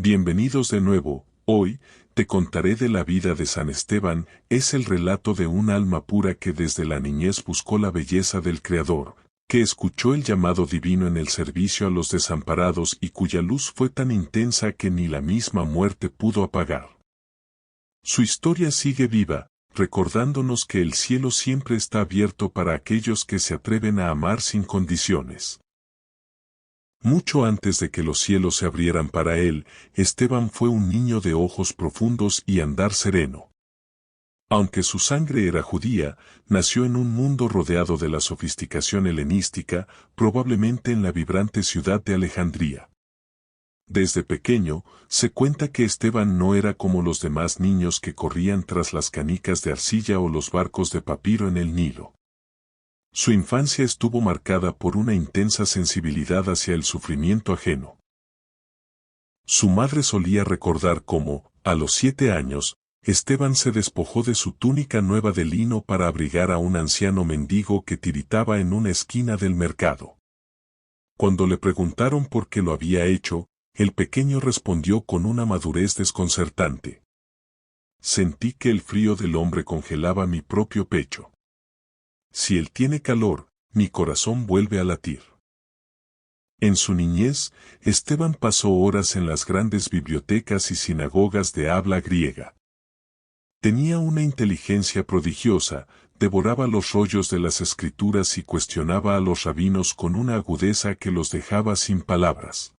Bienvenidos de nuevo. Hoy, te contaré de la vida de San Esteban. Es el relato de un alma pura que desde la niñez buscó la belleza del Creador, que escuchó el llamado divino en el servicio a los desamparados y cuya luz fue tan intensa que ni la misma muerte pudo apagar. Su historia sigue viva, recordándonos que el cielo siempre está abierto para aquellos que se atreven a amar sin condiciones. Mucho antes de que los cielos se abrieran para él, Esteban fue un niño de ojos profundos y andar sereno. Aunque su sangre era judía, nació en un mundo rodeado de la sofisticación helenística, probablemente en la vibrante ciudad de Alejandría. Desde pequeño, se cuenta que Esteban no era como los demás niños que corrían tras las canicas de arcilla o los barcos de papiro en el Nilo. Su infancia estuvo marcada por una intensa sensibilidad hacia el sufrimiento ajeno. Su madre solía recordar cómo, a los 7 años, Esteban se despojó de su túnica nueva de lino para abrigar a un anciano mendigo que tiritaba en una esquina del mercado. Cuando le preguntaron por qué lo había hecho, el pequeño respondió con una madurez desconcertante. Sentí que el frío del hombre congelaba mi propio pecho. Si él tiene calor, mi corazón vuelve a latir. En su niñez, Esteban pasó horas en las grandes bibliotecas y sinagogas de habla griega. Tenía una inteligencia prodigiosa, devoraba los rollos de las escrituras y cuestionaba a los rabinos con una agudeza que los dejaba sin palabras.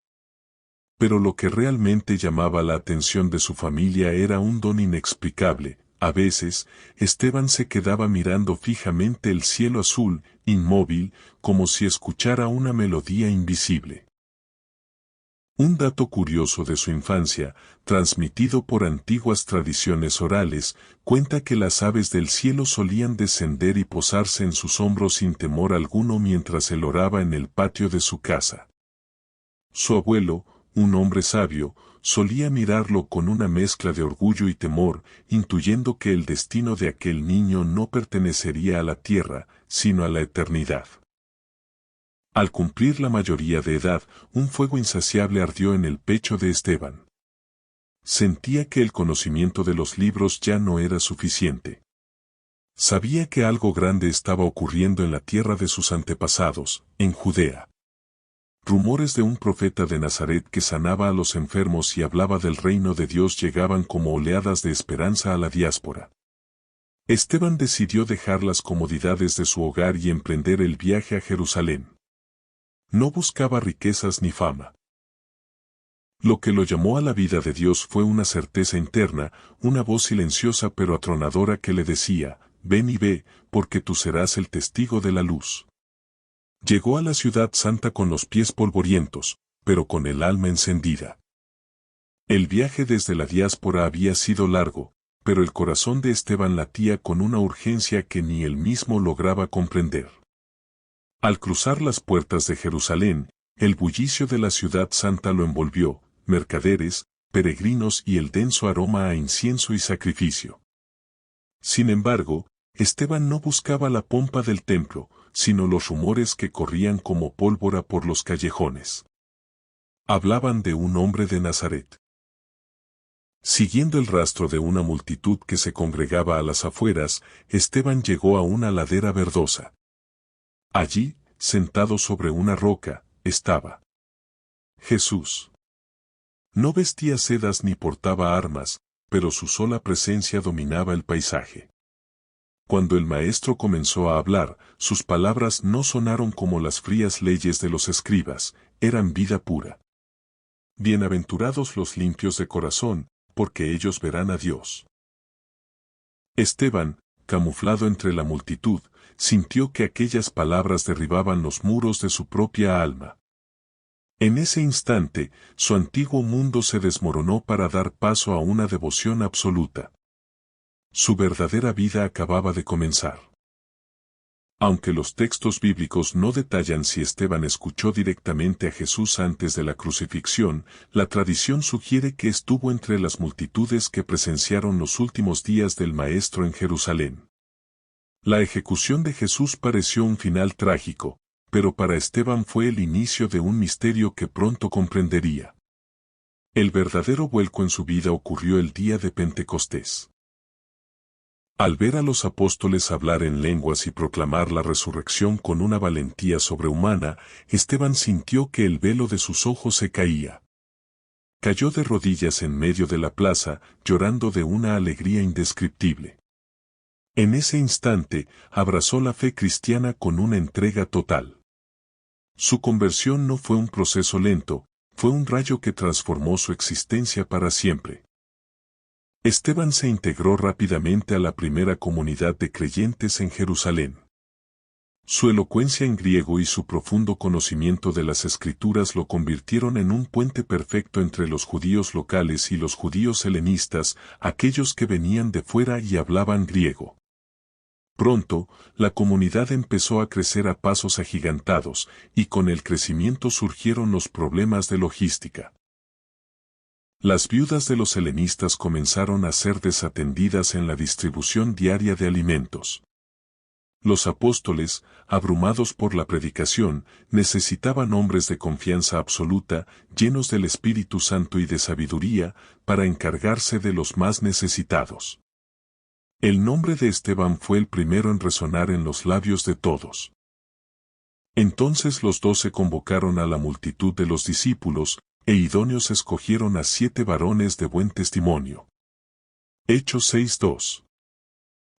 Pero lo que realmente llamaba la atención de su familia era un don inexplicable. A veces, Esteban se quedaba mirando fijamente el cielo azul, inmóvil, como si escuchara una melodía invisible. Un dato curioso de su infancia, transmitido por antiguas tradiciones orales, cuenta que las aves del cielo solían descender y posarse en sus hombros sin temor alguno mientras él oraba en el patio de su casa. Su abuelo, un hombre sabio, solía mirarlo con una mezcla de orgullo y temor, intuyendo que el destino de aquel niño no pertenecería a la tierra, sino a la eternidad. Al cumplir la mayoría de edad, un fuego insaciable ardió en el pecho de Esteban. Sentía que el conocimiento de los libros ya no era suficiente. Sabía que algo grande estaba ocurriendo en la tierra de sus antepasados, en Judea. Rumores de un profeta de Nazaret que sanaba a los enfermos y hablaba del reino de Dios llegaban como oleadas de esperanza a la diáspora. Esteban decidió dejar las comodidades de su hogar y emprender el viaje a Jerusalén. No buscaba riquezas ni fama. Lo que lo llamó a la vida de Dios fue una certeza interna, una voz silenciosa pero atronadora que le decía, «Ven y ve, porque tú serás el testigo de la luz». Llegó a la ciudad santa con los pies polvorientos, pero con el alma encendida. El viaje desde la diáspora había sido largo, pero el corazón de Esteban latía con una urgencia que ni él mismo lograba comprender. Al cruzar las puertas de Jerusalén, el bullicio de la ciudad santa lo envolvió, mercaderes, peregrinos y el denso aroma a incienso y sacrificio. Sin embargo, Esteban no buscaba la pompa del templo, sino los rumores que corrían como pólvora por los callejones. Hablaban de un hombre de Nazaret. Siguiendo el rastro de una multitud que se congregaba a las afueras, Esteban llegó a una ladera verdosa. Allí, sentado sobre una roca, estaba Jesús. No vestía sedas ni portaba armas, pero su sola presencia dominaba el paisaje. Cuando el maestro comenzó a hablar, sus palabras no sonaron como las frías leyes de los escribas, eran vida pura. Bienaventurados los limpios de corazón, porque ellos verán a Dios. Esteban, camuflado entre la multitud, sintió que aquellas palabras derribaban los muros de su propia alma. En ese instante, su antiguo mundo se desmoronó para dar paso a una devoción absoluta. Su verdadera vida acababa de comenzar. Aunque los textos bíblicos no detallan si Esteban escuchó directamente a Jesús antes de la crucifixión, la tradición sugiere que estuvo entre las multitudes que presenciaron los últimos días del Maestro en Jerusalén. La ejecución de Jesús pareció un final trágico, pero para Esteban fue el inicio de un misterio que pronto comprendería. El verdadero vuelco en su vida ocurrió el día de Pentecostés. Al ver a los apóstoles hablar en lenguas y proclamar la resurrección con una valentía sobrehumana, Esteban sintió que el velo de sus ojos se caía. Cayó de rodillas en medio de la plaza, llorando de una alegría indescriptible. En ese instante, abrazó la fe cristiana con una entrega total. Su conversión no fue un proceso lento, fue un rayo que transformó su existencia para siempre. Esteban se integró rápidamente a la primera comunidad de creyentes en Jerusalén. Su elocuencia en griego y su profundo conocimiento de las Escrituras lo convirtieron en un puente perfecto entre los judíos locales y los judíos helenistas, aquellos que venían de fuera y hablaban griego. Pronto, la comunidad empezó a crecer a pasos agigantados, y con el crecimiento surgieron los problemas de logística. Las viudas de los helenistas comenzaron a ser desatendidas en la distribución diaria de alimentos. Los apóstoles, abrumados por la predicación, necesitaban hombres de confianza absoluta, llenos del Espíritu Santo y de sabiduría, para encargarse de los más necesitados. El nombre de Esteban fue el primero en resonar en los labios de todos. Entonces los 12 convocaron a la multitud de los discípulos, e idóneos escogieron a 7 varones de buen testimonio. Hechos 6:2.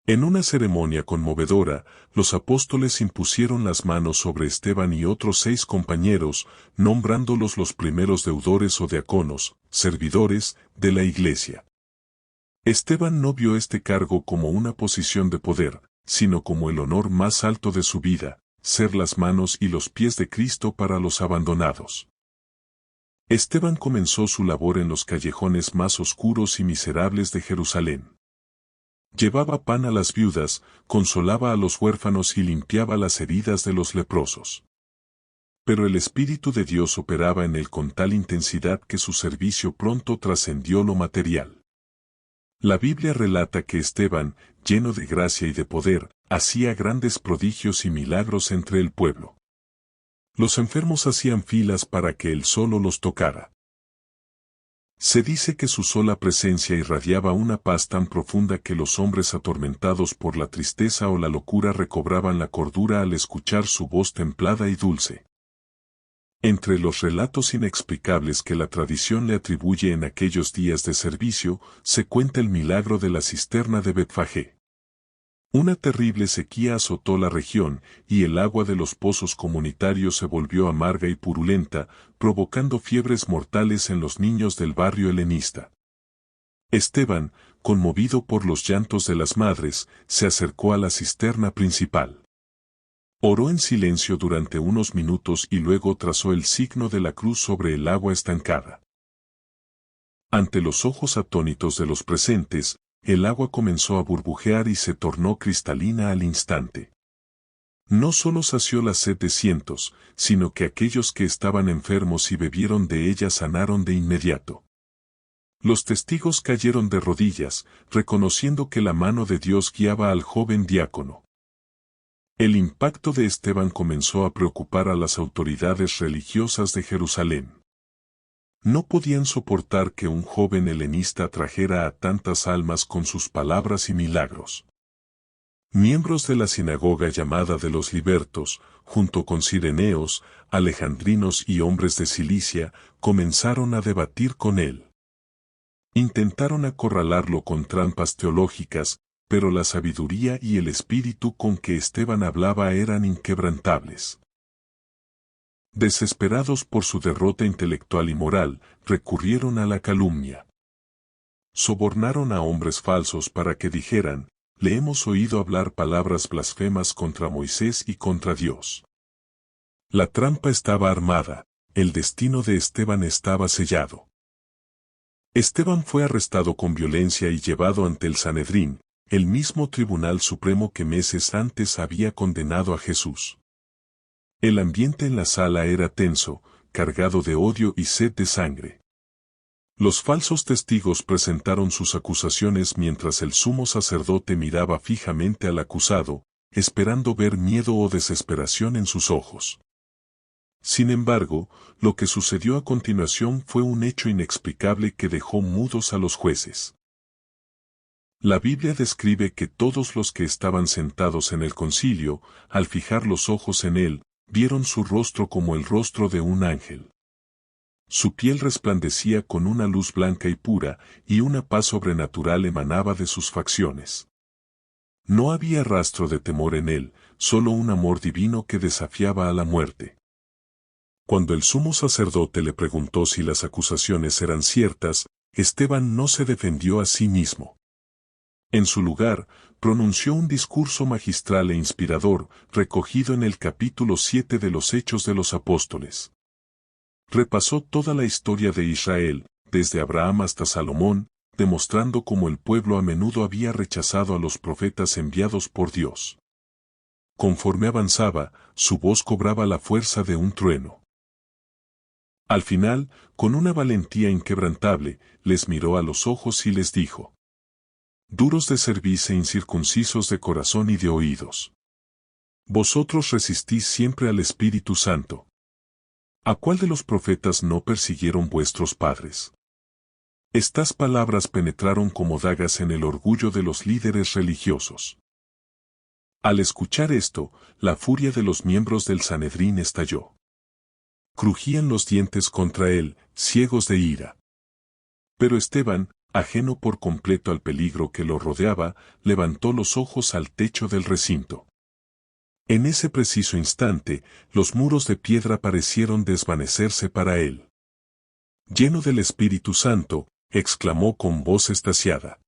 En una ceremonia conmovedora, los apóstoles impusieron las manos sobre Esteban y otros 6 compañeros, nombrándolos los primeros deudores o diáconos, servidores, de la iglesia. Esteban no vio este cargo como una posición de poder, sino como el honor más alto de su vida, ser las manos y los pies de Cristo para los abandonados. Esteban comenzó su labor en los callejones más oscuros y miserables de Jerusalén. Llevaba pan a las viudas, consolaba a los huérfanos y limpiaba las heridas de los leprosos. Pero el Espíritu de Dios operaba en él con tal intensidad que su servicio pronto trascendió lo material. La Biblia relata que Esteban, lleno de gracia y de poder, hacía grandes prodigios y milagros entre el pueblo. Los enfermos hacían filas para que él solo los tocara. Se dice que su sola presencia irradiaba una paz tan profunda que los hombres atormentados por la tristeza o la locura recobraban la cordura al escuchar su voz templada y dulce. Entre los relatos inexplicables que la tradición le atribuye en aquellos días de servicio, se cuenta el milagro de la cisterna de Betfagé. Una terrible sequía azotó la región, y el agua de los pozos comunitarios se volvió amarga y purulenta, provocando fiebres mortales en los niños del barrio helenista. Esteban, conmovido por los llantos de las madres, se acercó a la cisterna principal. Oró en silencio durante unos minutos y luego trazó el signo de la cruz sobre el agua estancada. Ante los ojos atónitos de los presentes, el agua comenzó a burbujear y se tornó cristalina al instante. No solo sació la sed de cientos, sino que aquellos que estaban enfermos y bebieron de ella sanaron de inmediato. Los testigos cayeron de rodillas, reconociendo que la mano de Dios guiaba al joven diácono. El impacto de Esteban comenzó a preocupar a las autoridades religiosas de Jerusalén. No podían soportar que un joven helenista trajera a tantas almas con sus palabras y milagros. Miembros de la sinagoga llamada de los libertos, junto con cireneos, alejandrinos y hombres de Cilicia, comenzaron a debatir con él. Intentaron acorralarlo con trampas teológicas, pero la sabiduría y el espíritu con que Esteban hablaba eran inquebrantables. Desesperados por su derrota intelectual y moral, recurrieron a la calumnia. Sobornaron a hombres falsos para que dijeran, le hemos oído hablar palabras blasfemas contra Moisés y contra Dios. La trampa estaba armada, el destino de Esteban estaba sellado. Esteban fue arrestado con violencia y llevado ante el Sanedrín, el mismo tribunal supremo que meses antes había condenado a Jesús. El ambiente en la sala era tenso, cargado de odio y sed de sangre. Los falsos testigos presentaron sus acusaciones mientras el sumo sacerdote miraba fijamente al acusado, esperando ver miedo o desesperación en sus ojos. Sin embargo, lo que sucedió a continuación fue un hecho inexplicable que dejó mudos a los jueces. La Biblia describe que todos los que estaban sentados en el concilio, al fijar los ojos en él, vieron su rostro como el rostro de un ángel. Su piel resplandecía con una luz blanca y pura, y una paz sobrenatural emanaba de sus facciones. No había rastro de temor en él, solo un amor divino que desafiaba a la muerte. Cuando el sumo sacerdote le preguntó si las acusaciones eran ciertas, Esteban no se defendió a sí mismo. En su lugar, pronunció un discurso magistral e inspirador, recogido en el capítulo 7 de los Hechos de los Apóstoles. Repasó toda la historia de Israel, desde Abraham hasta Salomón, demostrando cómo el pueblo a menudo había rechazado a los profetas enviados por Dios. Conforme avanzaba, su voz cobraba la fuerza de un trueno. Al final, con una valentía inquebrantable, les miró a los ojos y les dijo: duros de cerviz e incircuncisos de corazón y de oídos. Vosotros resistís siempre al Espíritu Santo. ¿A cuál de los profetas no persiguieron vuestros padres? Estas palabras penetraron como dagas en el orgullo de los líderes religiosos. Al escuchar esto, la furia de los miembros del Sanedrín estalló. Crujían los dientes contra él, ciegos de ira. Pero Esteban, ajeno por completo al peligro que lo rodeaba, levantó los ojos al techo del recinto. En ese preciso instante, los muros de piedra parecieron desvanecerse para él. Lleno del Espíritu Santo, exclamó con voz extasiada: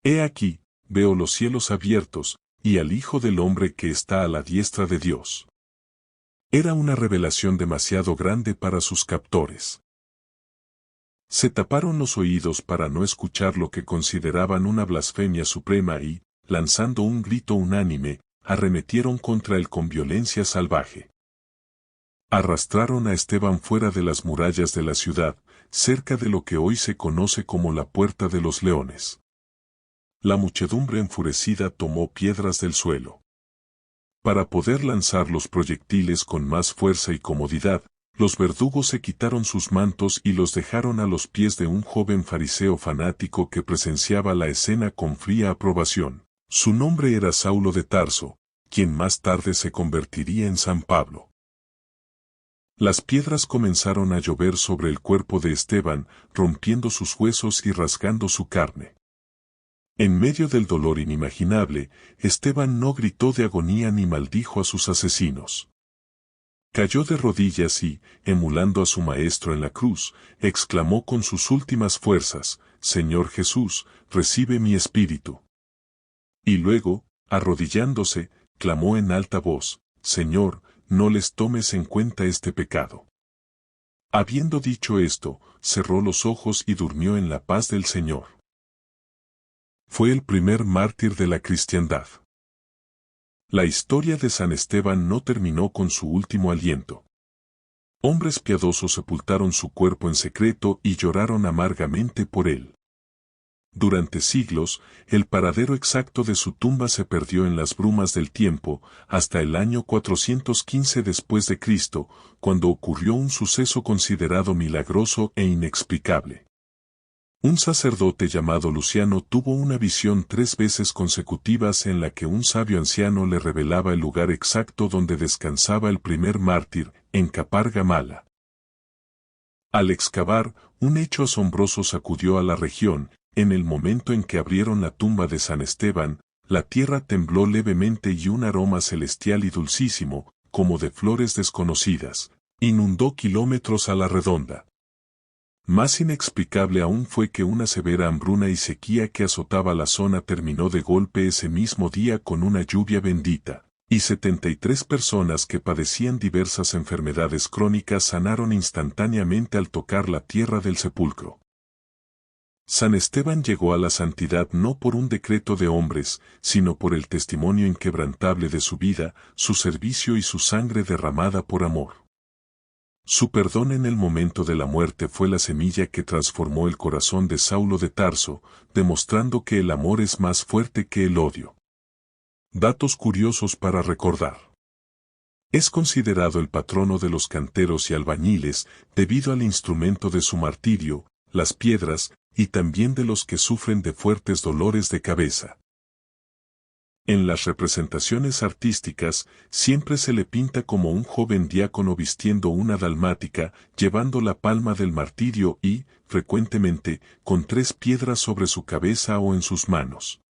He aquí, veo los cielos abiertos, y al Hijo del Hombre que está a la diestra de Dios. Era una revelación demasiado grande para sus captores. Se taparon los oídos para no escuchar lo que consideraban una blasfemia suprema y, lanzando un grito unánime, arremetieron contra él con violencia salvaje. Arrastraron a Esteban fuera de las murallas de la ciudad, cerca de lo que hoy se conoce como la Puerta de los Leones. La muchedumbre enfurecida tomó piedras del suelo. Para poder lanzar los proyectiles con más fuerza y comodidad, los verdugos se quitaron sus mantos y los dejaron a los pies de un joven fariseo fanático que presenciaba la escena con fría aprobación. Su nombre era Saulo de Tarso, quien más tarde se convertiría en San Pablo. Las piedras comenzaron a llover sobre el cuerpo de Esteban, rompiendo sus huesos y rasgando su carne. En medio del dolor inimaginable, Esteban no gritó de agonía ni maldijo a sus asesinos. Cayó de rodillas y, emulando a su maestro en la cruz, exclamó con sus últimas fuerzas: Señor Jesús, recibe mi espíritu. Y luego, arrodillándose, clamó en alta voz: Señor, no les tomes en cuenta este pecado. Habiendo dicho esto, cerró los ojos y durmió en la paz del Señor. Fue el primer mártir de la cristiandad. La historia de San Esteban no terminó con su último aliento. Hombres piadosos sepultaron su cuerpo en secreto y lloraron amargamente por él. Durante siglos, el paradero exacto de su tumba se perdió en las brumas del tiempo, hasta el año 415 después de Cristo, cuando ocurrió un suceso considerado milagroso e inexplicable. Un sacerdote llamado Luciano tuvo una visión 3 veces consecutivas en la que un sabio anciano le revelaba el lugar exacto donde descansaba el primer mártir, en Capar Gamala. Al excavar, un hecho asombroso sacudió a la región. En el momento en que abrieron la tumba de San Esteban, la tierra tembló levemente y un aroma celestial y dulcísimo, como de flores desconocidas, inundó kilómetros a la redonda. Más inexplicable aún fue que una severa hambruna y sequía que azotaba la zona terminó de golpe ese mismo día con una lluvia bendita, y 73 personas que padecían diversas enfermedades crónicas sanaron instantáneamente al tocar la tierra del sepulcro. San Esteban llegó a la santidad no por un decreto de hombres, sino por el testimonio inquebrantable de su vida, su servicio y su sangre derramada por amor. Su perdón en el momento de la muerte fue la semilla que transformó el corazón de Saulo de Tarso, demostrando que el amor es más fuerte que el odio. Datos curiosos para recordar. Es considerado el patrono de los canteros y albañiles debido al instrumento de su martirio, las piedras, y también de los que sufren de fuertes dolores de cabeza. En las representaciones artísticas, siempre se le pinta como un joven diácono vistiendo una dalmática, llevando la palma del martirio y, frecuentemente, con 3 piedras sobre su cabeza o en sus manos.